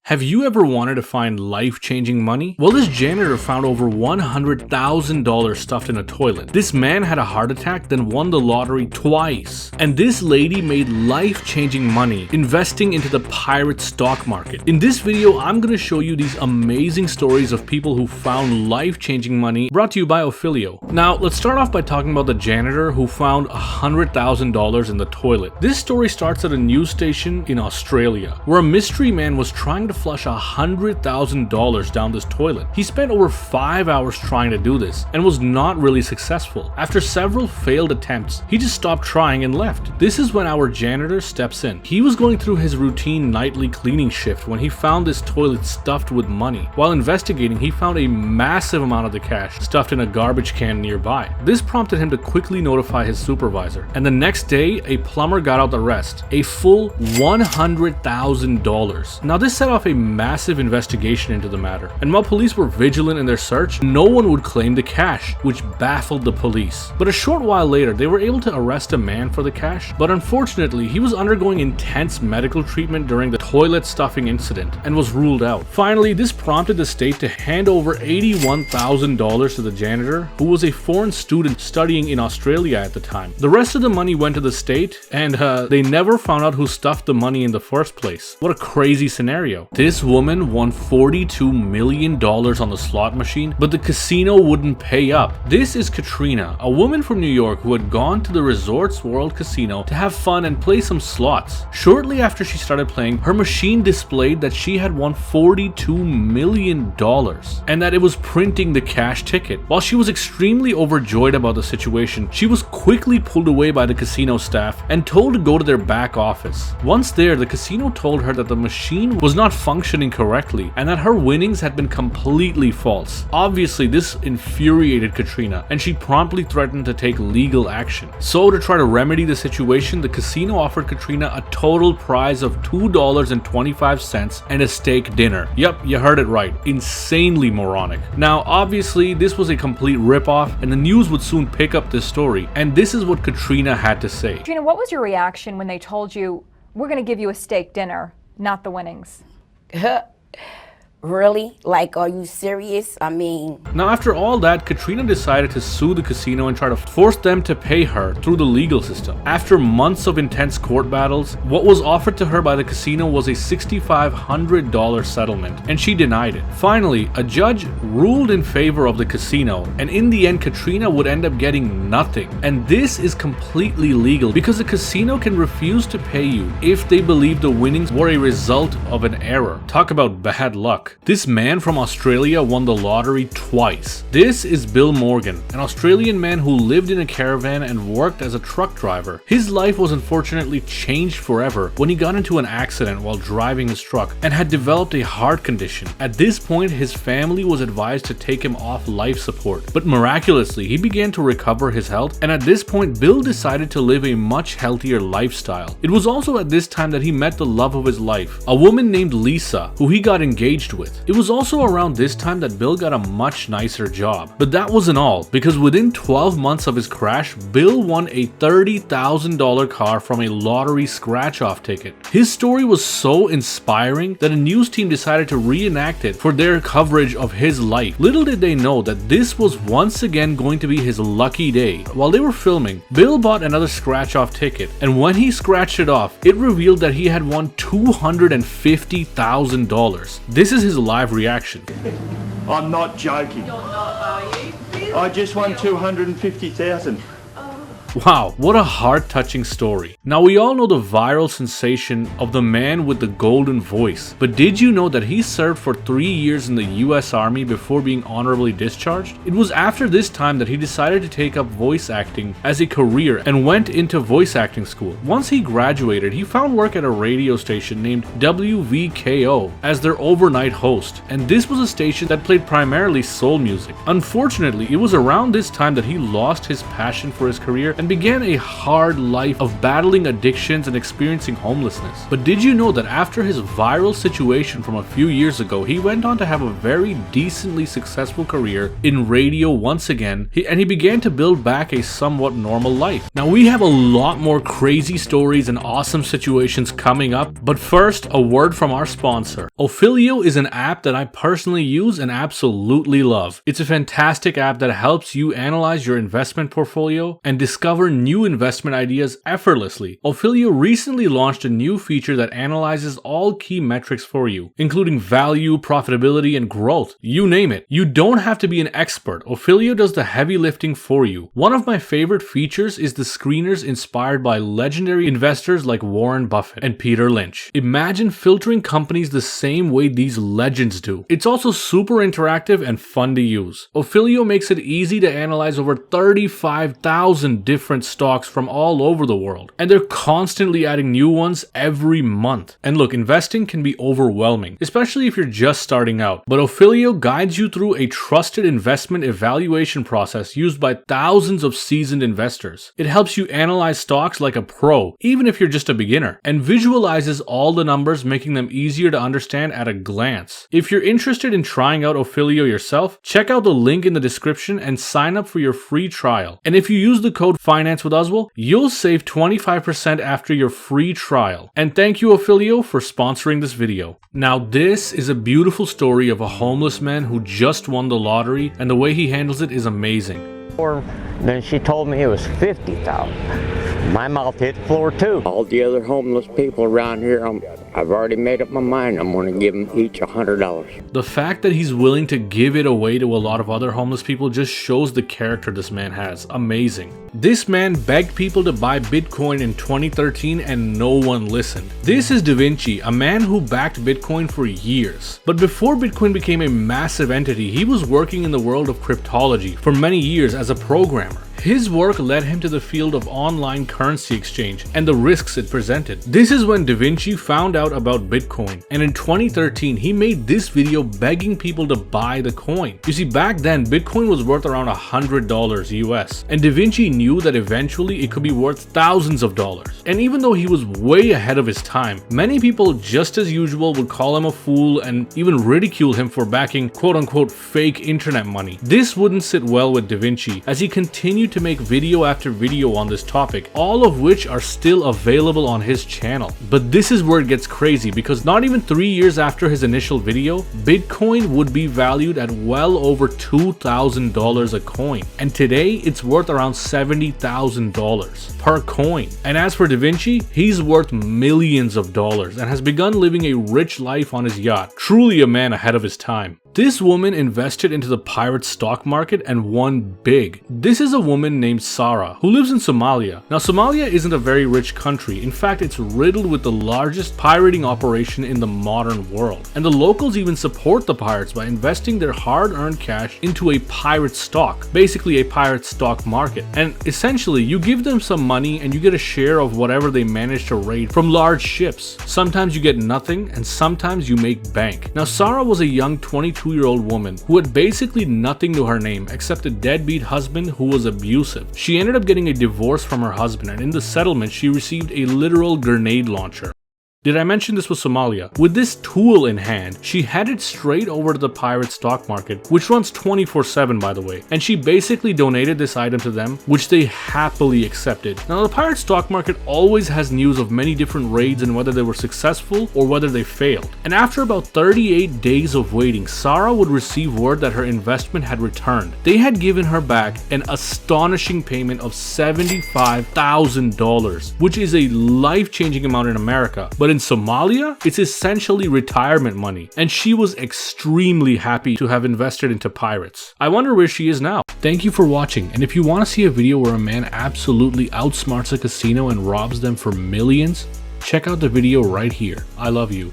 Have you ever wanted to find life-changing money? Well, this janitor found over $100,000 stuffed in a toilet. This man had a heart attack, then won the lottery twice. And this lady made life-changing money investing into the pirate stock market. In this video, I'm going to show you these amazing stories of people who found life-changing money, brought to you by Ophelio. Now, let's start off by talking about the janitor who found $100,000 in the toilet. This story starts at a news station in Australia, where a mystery man was trying to flush $100,000 down this toilet. He spent over 5 hours trying to do this and was not really successful. After several failed attempts, he just stopped trying and left. This is when our janitor steps in. He was going through his routine nightly cleaning shift when he found this toilet stuffed with money. While investigating, he found a massive amount of the cash stuffed in a garbage can nearby. This prompted him to quickly notify his supervisor, and the next day, a plumber got out the rest, a full $100,000. Now, this set off a massive investigation into the matter, and while police were vigilant in their search, no one would claim the cash, which baffled the police. But a short while later, they were able to arrest a man for the cash, but unfortunately, he was undergoing intense medical treatment during the toilet stuffing incident and was ruled out. Finally, this prompted the state to hand over $81,000 to the janitor, who was a foreign student studying in Australia at the time. The rest of the money went to the state, and they never found out who stuffed the money in the first place. What a crazy scenario. This woman won $42 million on the slot machine, but the casino wouldn't pay up. This is Katrina, a woman from New York who had gone to the Resorts World Casino to have fun and play some slots. Shortly after she started playing, her machine displayed that she had won $42 million and that it was printing the cash ticket. While she was extremely overjoyed about the situation, she was quickly pulled away by the casino staff and told to go to their back office. Once there, the casino told her that the machine was not functioning correctly and that her winnings had been completely false. Obviously, this infuriated Katrina, and she promptly threatened to take legal action. So, to try to remedy the situation, the casino offered Katrina a total prize of $2.25 and a steak dinner. Yep, you heard it right. Insanely moronic. Now, obviously, this was a complete ripoff, and the news would soon pick up this story, and this is what Katrina had to say. Katrina, what was your reaction when they told you, we're going to give you a steak dinner, not the winnings? Really? Like, are you serious? I mean... Now, after all that, Katrina decided to sue the casino and try to force them to pay her through the legal system. After months of intense court battles, what was offered to her by the casino was a $6,500 settlement, and she denied it. Finally, a judge ruled in favor of the casino, and in the end, Katrina would end up getting nothing. And this is completely legal because the casino can refuse to pay you if they believe the winnings were a result of an error. Talk about bad luck. This man from Australia won the lottery twice. This is Bill Morgan, an Australian man who lived in a caravan and worked as a truck driver. His life was unfortunately changed forever when he got into an accident while driving his truck and had developed a heart condition. At this point, his family was advised to take him off life support, but miraculously, he began to recover his health, and at this point, Bill decided to live a much healthier lifestyle. It was also at this time that he met the love of his life, a woman named Lisa, who he got engaged with. It was also around this time that Bill got a much nicer job. But that wasn't all, because within 12 months of his crash, Bill won a $30,000 car from a lottery scratch-off ticket. His story was so inspiring that a news team decided to reenact it for their coverage of his life. Little did they know that this was once again going to be his lucky day. While they were filming, Bill bought another scratch-off ticket, and when he scratched it off, it revealed that he had won $250,000. This is his live reaction. I'm not joking. You're not, are you? I just won 250,000. Wow, what a heart-touching story. Now, we all know the viral sensation of the man with the golden voice, but did you know that he served for 3 years in the US Army before being honorably discharged? It was after this time that he decided to take up voice acting as a career and went into voice acting school. Once he graduated, he found work at a radio station named WVKO as their overnight host, and this was a station that played primarily soul music. Unfortunately, it was around this time that he lost his passion for his career and began a hard life of battling addictions and experiencing homelessness. But did you know that after his viral situation from a few years ago, he went on to have a very decently successful career in radio once again, and he began to build back a somewhat normal life. Now we have a lot more crazy stories and awesome situations coming up, but first, a word from our sponsor. Ophelio is an app that I personally use and absolutely love. It's a fantastic app that helps you analyze your investment portfolio and discover new investment ideas effortlessly. Ophelio recently launched a new feature that analyzes all key metrics for you, including value, profitability, and growth. You name it. You don't have to be an expert. Ophelio does the heavy lifting for you. One of my favorite features is the screeners inspired by legendary investors like Warren Buffett and Peter Lynch. Imagine filtering companies the same way these legends do. It's also super interactive and fun to use. Ophelio makes it easy to analyze over 35,000 different stocks from all over the world, and they're constantly adding new ones every month. And look, investing can be overwhelming, especially if you're just starting out, but Ophelio guides you through a trusted investment evaluation process used by thousands of seasoned investors. It helps you analyze stocks like a pro, even if you're just a beginner, and visualizes all the numbers, making them easier to understand at a glance. If you're interested in trying out Ophelio yourself, check out the link in the description and sign up for your free trial. And if you use the code FINANCEWITHOSWALD, you'll save 25% after your free trial. And thank you, Ophelio, for sponsoring this video. Now, this is a beautiful story of a homeless man who just won the lottery, and the way he handles it is amazing. Then she told me it was 50,000. My mouth hit the floor too. All the other homeless people around here, I've already made up my mind. I'm going to give them each $100. The fact that he's willing to give it away to a lot of other homeless people just shows the character this man has. Amazing. This man begged people to buy Bitcoin in 2013 and no one listened. This is Da Vinci, a man who backed Bitcoin for years. But before Bitcoin became a massive entity, he was working in the world of cryptology for many years as a programmer. His work led him to the field of online currency exchange and the risks it presented. This is when Da Vinci found out about Bitcoin, and in 2013 he made this video begging people to buy the coin. You see, back then Bitcoin was worth around $100 US, and Da Vinci knew that eventually it could be worth thousands of dollars. And even though he was way ahead of his time, many people just as usual would call him a fool and even ridicule him for backing quote-unquote fake internet money. This wouldn't sit well with Da Vinci as he continued to make video after video on this topic, all of which are still available on his channel. But this is where it gets crazy, because not even 3 years after his initial video, Bitcoin would be valued at well over $2,000 a coin, and today it's worth around $70,000 per coin. And as for Da Vinci, he's worth millions of dollars and has begun living a rich life on his yacht. Truly a man ahead of his time. This woman invested into the pirate stock market and won big. This is a woman named Sarah who lives in Somalia. Now, Somalia isn't a very rich country. In fact, it's riddled with the largest pirating operation in the modern world. And the locals even support the pirates by investing their hard-earned cash into a pirate stock, basically a pirate stock market. And essentially, you give them some money and you get a share of whatever they manage to raid from large ships. Sometimes you get nothing and sometimes you make bank. Now, Sarah was a young 22-year-old woman who had basically nothing to her name except a deadbeat husband who was abusive. She ended up getting a divorce from her husband, and in the settlement she received a literal grenade launcher. Did I mention this was Somalia? With this tool in hand, she headed straight over to the pirate stock market, which runs 24/7 by the way, and she basically donated this item to them, which they happily accepted. Now, the pirate stock market always has news of many different raids and whether they were successful or whether they failed. And after about 38 days of waiting, Sarah would receive word that her investment had returned. They had given her back an astonishing payment of $75,000, which is a life-changing amount in America. But in Somalia, it's essentially retirement money, and she was extremely happy to have invested into pirates. I wonder where she is now. Thank you for watching, and if you want to see a video where a man absolutely outsmarts a casino and robs them for millions, check out the video right here. I love you.